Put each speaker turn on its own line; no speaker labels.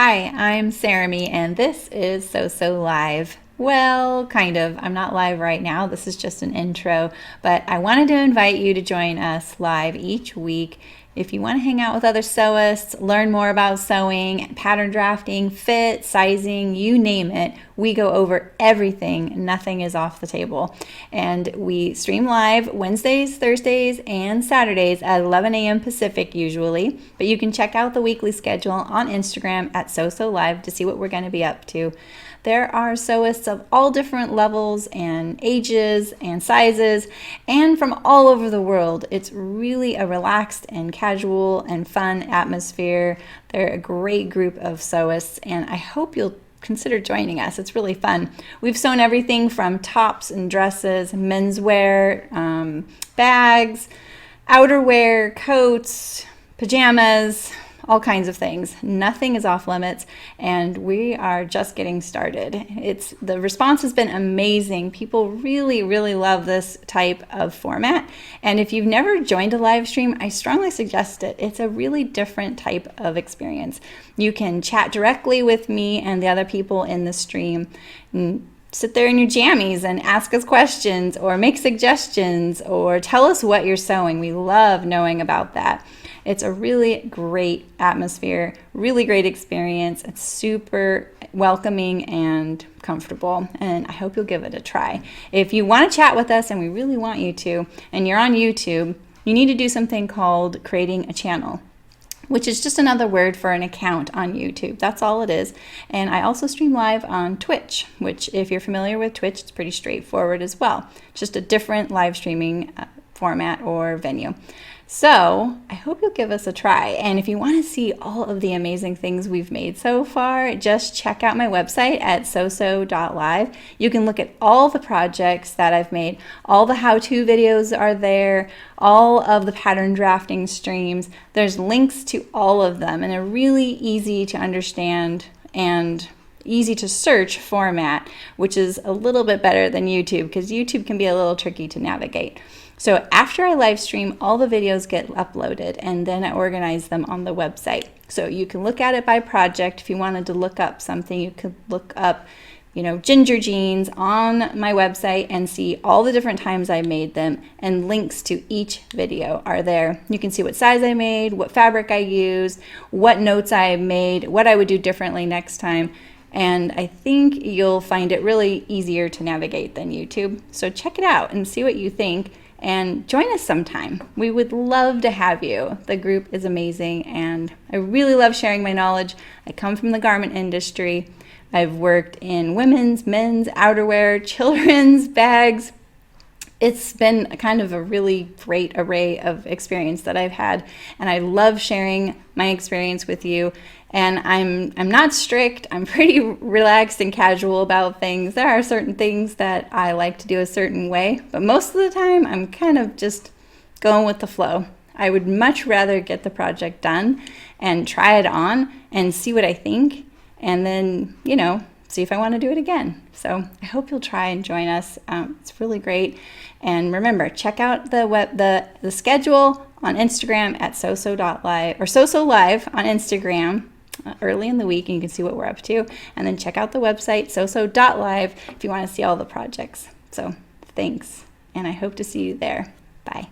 Hi, I'm Sarami, and this is So Live. Well, kind of. I'm not live right now. This is just an intro, but I wanted to invite you to join us live each week. If you want to hang out with other sewists, learn more about sewing, pattern drafting, fit, sizing, you name it, we go over everything. Nothing is off the table. And we stream live Wednesdays, Thursdays, and Saturdays at 11 a.m. Pacific usually. But you can check out the weekly schedule on Instagram at xoxo live to see what we're going to be up to. There are sewists of all different levels and ages and sizes and from all over the world. It's really a relaxed and casual and fun atmosphere. They're a great group of sewists, and I hope you'll consider joining us. It's really fun. We've sewn everything from tops and dresses, menswear, bags, outerwear, coats, pajamas, all kinds of things. Nothing is off limits, and we are just getting started. The response has been amazing. People really love this type of format, and if you've never joined a live stream, I strongly suggest it. It's a really different type of experience. You can chat directly with me and the other people in the stream, and sit there in your jammies and ask us questions or make suggestions or tell us what you're sewing. We love knowing about that. It's a really great atmosphere, really great experience. It's super welcoming and comfortable, and I hope you'll give it a try. If you want to chat with us, and we really want you to, and you're on YouTube, you need to do something called creating a channel, which is just another word for an account on YouTube. That's all it is. And I also stream live on Twitch, which if you're familiar with Twitch, it's pretty straightforward as well. Just a different live streaming format or venue. So I hope you'll give us a try. And if you want to see all of the amazing things we've made so far, just check out my website at xoxo.live. You can look at all the projects that I've made. All the how-to videos are there, all of the pattern drafting streams. There's links to all of them in a really easy to understand and easy to search format, which is a little bit better than YouTube because YouTube can be a little tricky to navigate. So after I live stream, all the videos get uploaded, and then I organize them on the website. So you can look at it by project. If you wanted to look up something, you could look up, ginger jeans on my website and see all the different times I made them, and links to each video are there. You can see what size I made, what fabric I used, what notes I made, what I would do differently next time. And I think you'll find it really easier to navigate than YouTube. So check it out and see what you think. And join us sometime. We would love to have you. The group is amazing, and I really love sharing my knowledge. I come from the garment industry. I've worked in women's, men's, outerwear, children's, bags. It's been kind of a really great array of experience that I've had, and I love sharing my experience with you. And I'm not strict. I'm pretty relaxed and casual about things. There are certain things that I like to do a certain way, but most of the time I'm kind of just going with the flow. I would much rather get the project done and try it on and see what I think, and then, see if I want to do it again. So I hope you'll try and join us. It's really great. And remember, check out the schedule on Instagram at xoxo.live or xoxo live on Instagram early in the week, and you can see what we're up to. And then check out the website xoxo.live if you want to see all the projects. So thanks, and I hope to see you there. Bye.